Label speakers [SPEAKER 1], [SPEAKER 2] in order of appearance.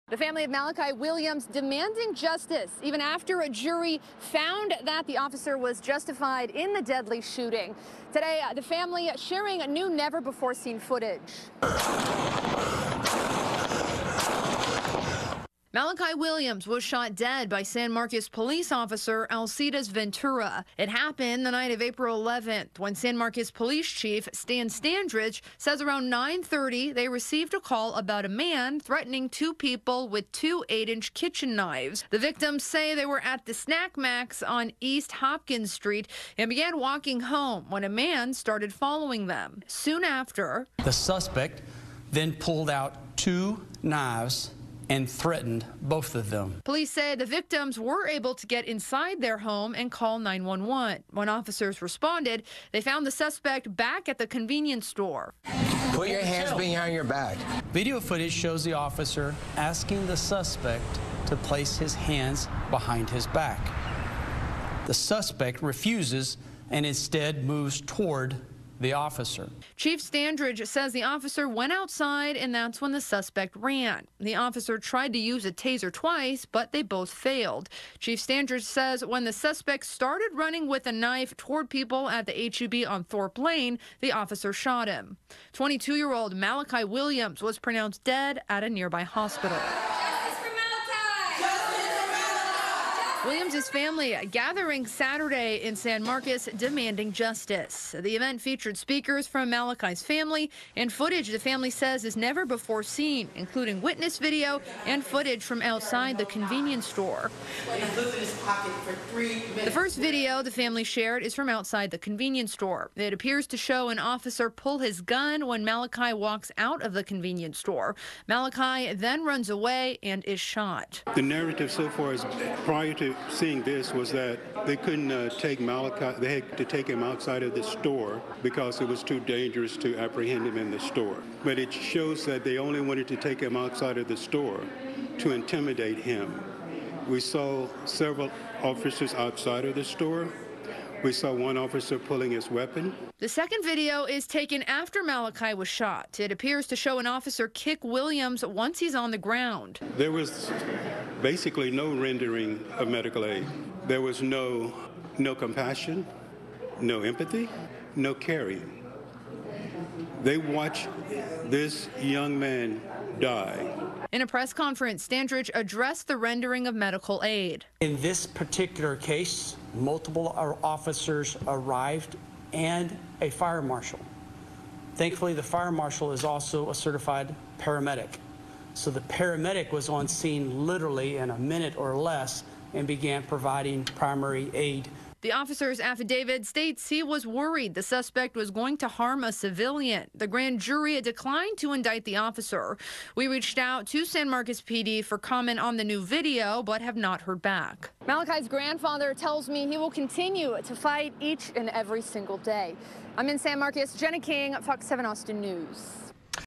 [SPEAKER 1] The family of Malachi Williams demanding justice even after a jury found that the officer was justified in the deadly shooting. Today, the family sharing new never-before-seen footage. Malachi Williams was shot dead by San Marcos police officer Alcides Ventura. It happened the night of April 11th when San Marcos Police Chief Stan Standridge says around 9:30 they received a call about a man threatening two people with two 8-inch kitchen knives. The victims say they were at the Snack Max on East Hopkins Street and began walking home when a man started following them. Soon after,
[SPEAKER 2] the suspect then pulled out two knives and threatened both of them.
[SPEAKER 1] Police say the victims were able to get inside their home and call 911. When officers responded, they found the suspect back at the convenience store.
[SPEAKER 3] Put your hands behind your back.
[SPEAKER 2] Video footage shows the officer asking the suspect to place his hands behind his back. The suspect refuses and instead moves toward the officer.
[SPEAKER 1] Chief Standridge says the officer went outside and that's when the suspect ran. The officer tried to use a taser twice, but they both failed. Chief Standridge says when the suspect started running with a knife toward people at the HEB on Thorpe Lane, the officer shot him. 22-year-old Malachi Williams was pronounced dead at a nearby hospital. Williams' family gathering Saturday in San Marcos demanding justice. The event featured speakers from Malachi's family and footage the family says is never before seen, including witness video and footage from outside the convenience store. The first video the family shared is from outside the convenience store. It appears to show an officer pull his gun when Malachi walks out of the convenience store. Malachi then runs away and is shot.
[SPEAKER 4] The narrative so far is prior to seeing this was that they couldn't take Malachi, they had to take him outside of the store because it was too dangerous to apprehend him in the store. But it shows that they only wanted to take him outside of the store to intimidate him. We saw several officers outside of the store. We saw one officer pulling his weapon.
[SPEAKER 1] The second video is taken after Malachi was shot. It appears to show an officer kick Williams once he's on the ground.
[SPEAKER 4] There was basically no rendering of medical aid. There was no compassion, no empathy, no caring. They watched this young man die.
[SPEAKER 1] In a press conference, Standridge addressed the rendering of medical aid.
[SPEAKER 2] In this particular case, multiple officers arrived and a fire marshal. Thankfully, the fire marshal is also a certified paramedic. So the paramedic was on scene literally in a minute or less and began providing primary aid.
[SPEAKER 1] The officer's affidavit states he was worried the suspect was going to harm a civilian. The grand jury declined to indict the officer. We reached out to San Marcos PD for comment on the new video, but have not heard back. Malachi's grandfather tells me he will continue to fight each and every single day. I'm in San Marcos. Jenna King, Fox 7 Austin News.